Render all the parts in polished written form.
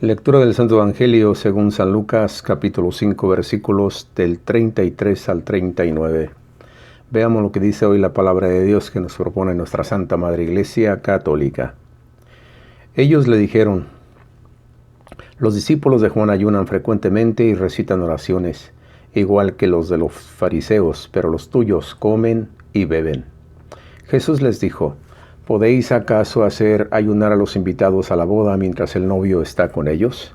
Lectura del Santo Evangelio según San Lucas, capítulo 5, versículos del 33 al 39. Veamos lo que dice hoy la palabra de Dios que nos propone nuestra Santa Madre Iglesia Católica. Ellos le dijeron: los discípulos de Juan ayunan frecuentemente y recitan oraciones, igual que los de los fariseos, pero los tuyos comen y beben. Jesús les dijo: ¿podéis acaso hacer ayunar a los invitados a la boda mientras el novio está con ellos?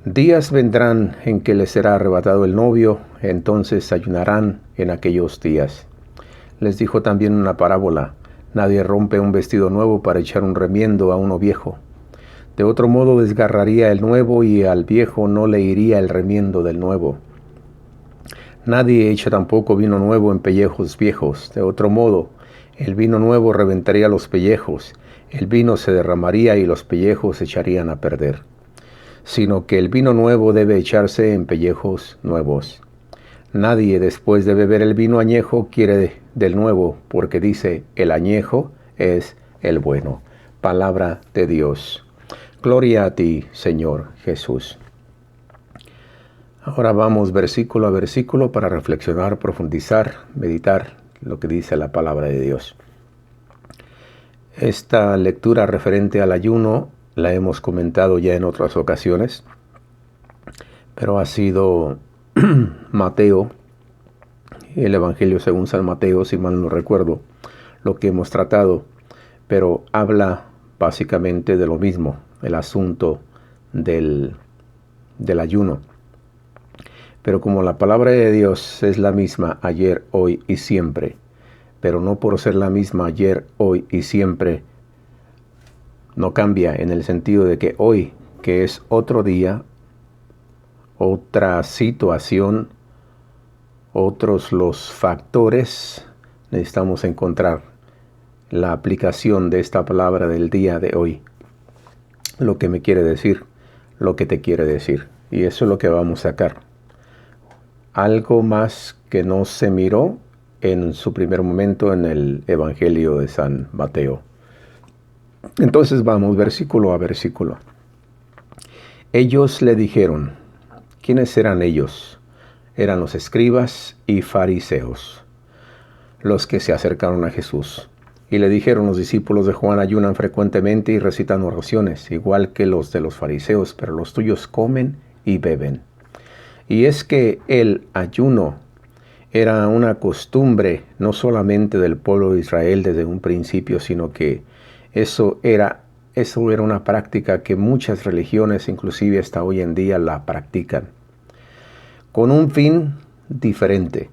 Días vendrán en que les será arrebatado el novio, entonces ayunarán en aquellos días. Les dijo también una parábola: nadie rompe un vestido nuevo para echar un remiendo a uno viejo. De otro modo desgarraría el nuevo y al viejo no le iría el remiendo del nuevo. Nadie echa tampoco vino nuevo en pellejos viejos. De otro modo, el vino nuevo reventaría los pellejos, el vino se derramaría y los pellejos se echarían a perder. Sino que el vino nuevo debe echarse en pellejos nuevos. Nadie después de beber el vino añejo quiere del nuevo, porque dice: el añejo es el bueno. Palabra de Dios. Gloria a ti, Señor Jesús. Ahora vamos versículo a versículo para reflexionar, profundizar, meditar lo que dice la palabra de Dios. Esta lectura referente al ayuno la hemos comentado ya en otras ocasiones, pero ha sido Mateo, el Evangelio según San Mateo, si mal no recuerdo, lo que hemos tratado, pero habla básicamente de lo mismo, el asunto del ayuno. Pero como la palabra de Dios es la misma ayer, hoy y siempre, pero no por ser la misma ayer, hoy y siempre, no cambia en el sentido de que hoy, que es otro día, otra situación, otros los factores, necesitamos encontrar la aplicación de esta palabra del día de hoy. Lo que me quiere decir, lo que te quiere decir. Y eso es lo que vamos a sacar. Algo más que no se miró en su primer momento en el Evangelio de San Mateo. Entonces vamos versículo a versículo. Ellos le dijeron. ¿Quiénes eran ellos? Eran los escribas y fariseos, los que se acercaron a Jesús. Y le dijeron: los discípulos de Juan ayunan frecuentemente y recitan oraciones, igual que los de los fariseos, pero los tuyos comen y beben. Y es que el ayuno era una costumbre no solamente del pueblo de Israel desde un principio, sino que eso era una práctica que muchas religiones, inclusive hasta hoy en día, la practican. Con un fin diferente,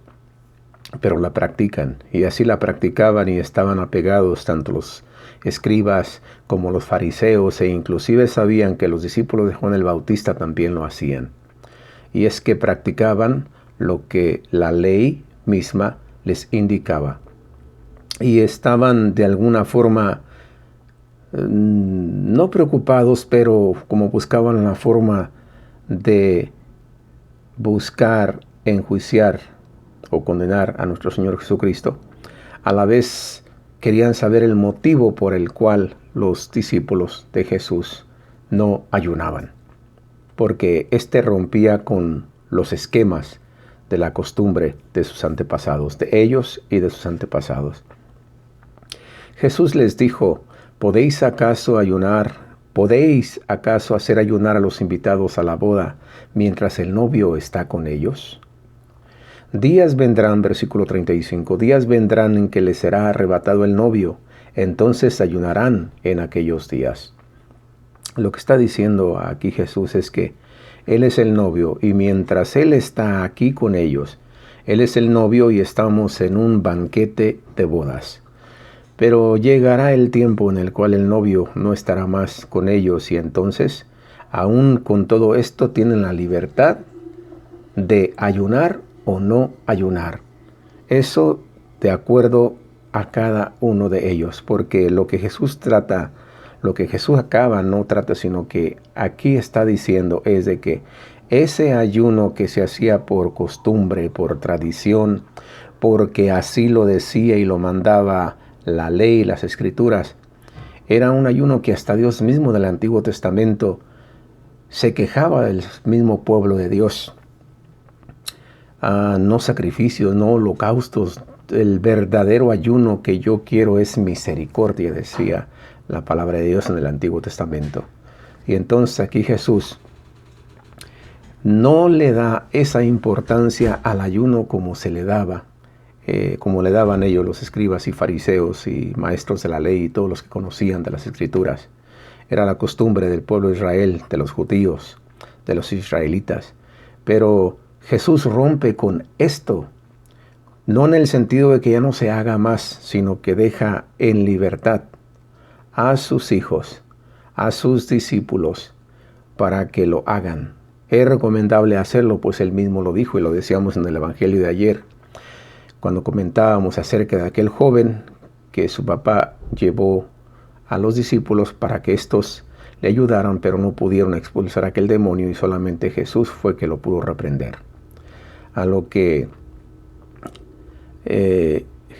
pero la practican. Y así la practicaban y estaban apegados tanto los escribas como los fariseos, e inclusive sabían que los discípulos de Juan el Bautista también lo hacían. Y es que practicaban lo que la ley misma les indicaba. Y estaban de alguna forma no preocupados, pero como buscaban la forma de buscar enjuiciar o condenar a nuestro Señor Jesucristo, a la vez querían saber el motivo por el cual los discípulos de Jesús no ayunaban, porque éste rompía con los esquemas de la costumbre de sus antepasados, de ellos y de sus antepasados. Jesús les dijo: ¿podéis acaso hacer ayunar a los invitados a la boda mientras el novio está con ellos? Días vendrán, versículo 35, días vendrán en que les será arrebatado el novio, entonces ayunarán en aquellos días. Lo que está diciendo aquí Jesús es que Él es el novio, y mientras Él está aquí con ellos, Él es el novio y estamos en un banquete de bodas. Pero llegará el tiempo en el cual el novio no estará más con ellos, y entonces, aún con todo esto, tienen la libertad de ayunar o no ayunar. Eso de acuerdo a cada uno de ellos, porque lo que Jesús trata, lo que Jesús acaba no trata, sino que aquí está diciendo es de que ese ayuno que se hacía por costumbre, por tradición, porque así lo decía y lo mandaba la ley y las escrituras, era un ayuno que hasta Dios mismo del Antiguo Testamento se quejaba del mismo pueblo de Dios. No sacrificios, no holocaustos. El verdadero ayuno que yo quiero es misericordia, decía la palabra de Dios en el Antiguo Testamento. Y entonces aquí Jesús no le da esa importancia al ayuno como se le daba, como le daban ellos los escribas y fariseos y maestros de la ley y todos los que conocían de las Escrituras. Era la costumbre del pueblo de Israel, de los judíos, de los israelitas. Pero Jesús rompe con esto, no en el sentido de que ya no se haga más, sino que deja en libertad a sus hijos, a sus discípulos, para que lo hagan. Es recomendable hacerlo, pues él mismo lo dijo y lo decíamos en el Evangelio de ayer, cuando comentábamos acerca de aquel joven que su papá llevó a los discípulos para que estos le ayudaran, pero no pudieron expulsar a aquel demonio y solamente Jesús fue que lo pudo reprender. A lo que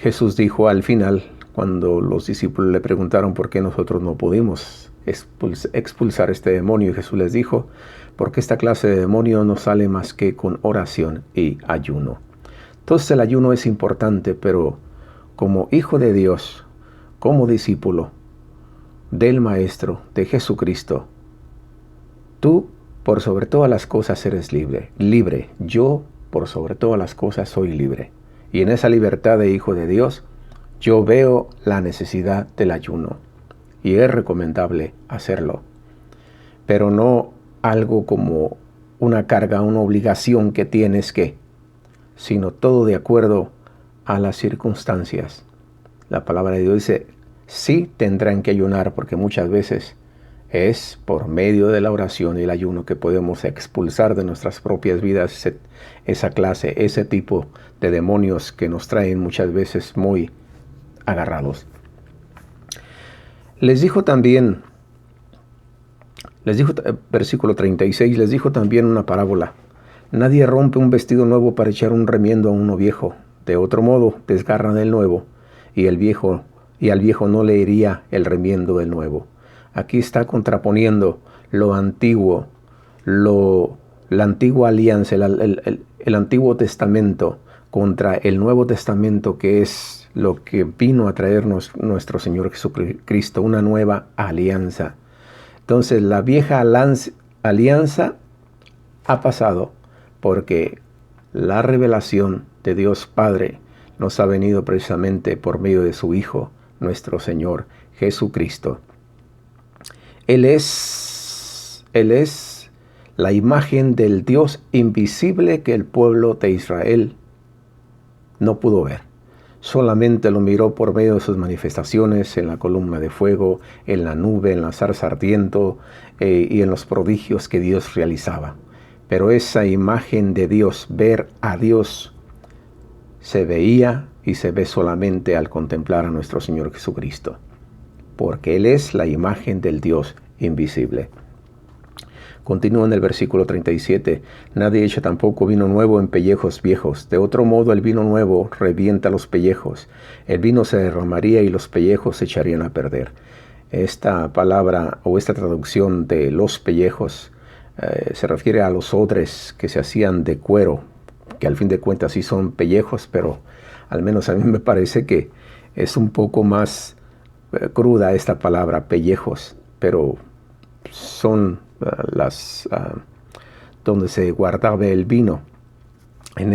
Jesús dijo al final, cuando los discípulos le preguntaron por qué nosotros no pudimos expulsar este demonio, y Jesús les dijo, porque esta clase de demonio no sale más que con oración y ayuno. Entonces el ayuno es importante, pero como hijo de Dios, como discípulo del Maestro, de Jesucristo, tú por sobre todas las cosas eres libre. Yo por sobre todas las cosas soy libre. Y en esa libertad de hijo de Dios, yo veo la necesidad del ayuno. Y es recomendable hacerlo. Pero no algo como una carga, una obligación que tienes que, sino todo de acuerdo a las circunstancias. La palabra de Dios dice, sí tendrán que ayunar, porque muchas veces es por medio de la oración y el ayuno que podemos expulsar de nuestras propias vidas esa clase, ese tipo de demonios que nos traen muchas veces muy agarrados. Les dijo también, versículo 36, les dijo también una parábola. Nadie rompe un vestido nuevo para echar un remiendo a uno viejo. De otro modo, desgarran el nuevo y al viejo no le iría el remiendo del nuevo. Aquí está contraponiendo lo antiguo, la antigua alianza, el Antiguo Testamento contra el Nuevo Testamento, que es lo que vino a traernos nuestro Señor Jesucristo, una nueva alianza. Entonces la vieja alianza ha pasado porque la revelación de Dios Padre nos ha venido precisamente por medio de su Hijo, nuestro Señor Jesucristo. Él es la imagen del Dios invisible que el pueblo de Israel no pudo ver. Solamente lo miró por medio de sus manifestaciones en la columna de fuego, en la nube, en la zarza ardiendo y en los prodigios que Dios realizaba. Pero esa imagen de Dios, ver a Dios, se veía y se ve solamente al contemplar a nuestro Señor Jesucristo, porque Él es la imagen del Dios invisible. Continúa en el versículo 37, nadie echa tampoco vino nuevo en pellejos viejos. De otro modo el vino nuevo revienta los pellejos. El vino se derramaría y los pellejos se echarían a perder. Esta palabra o esta traducción de los pellejos se refiere a los odres que se hacían de cuero, que al fin de cuentas sí son pellejos, pero al menos a mí me parece que es un poco más cruda esta palabra, pellejos, pero son donde se guardaba el vino, en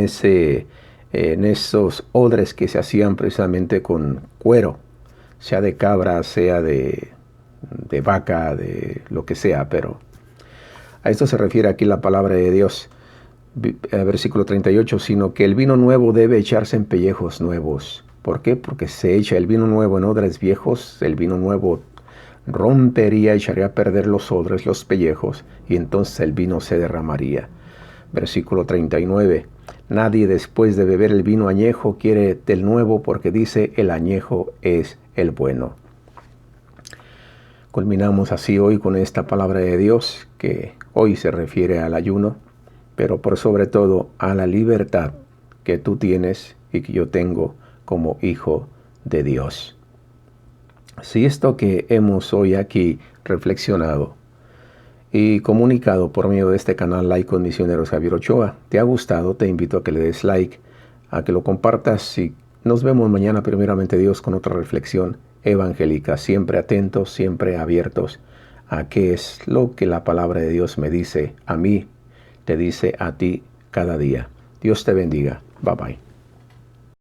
esos odres que se hacían precisamente con cuero, sea de cabra, sea de vaca, de lo que sea, pero a esto se refiere aquí la palabra de Dios. Versículo 38, sino que el vino nuevo debe echarse en pellejos nuevos. ¿Por qué? Porque se echa el vino nuevo en odres viejos, el vino nuevo rompería, echaría a perder los odres, los pellejos, y entonces el vino se derramaría. Versículo 39, nadie después de beber el vino añejo quiere del nuevo, porque dice el añejo es el bueno. Culminamos así hoy con esta palabra de Dios, que hoy se refiere al ayuno, pero por sobre todo a la libertad que tú tienes y que yo tengo como hijo de Dios. Si esto que hemos hoy aquí reflexionado y comunicado por medio de este canal Laicos Misioneros Javier Ochoa. ¿Te ha gustado? Te invito a que le des like, a que lo compartas y nos vemos mañana, primeramente Dios, con otra reflexión evangélica. Siempre atentos, siempre abiertos a qué es lo que la palabra de Dios me dice a mí, te dice a ti cada día. Dios te bendiga. Bye bye.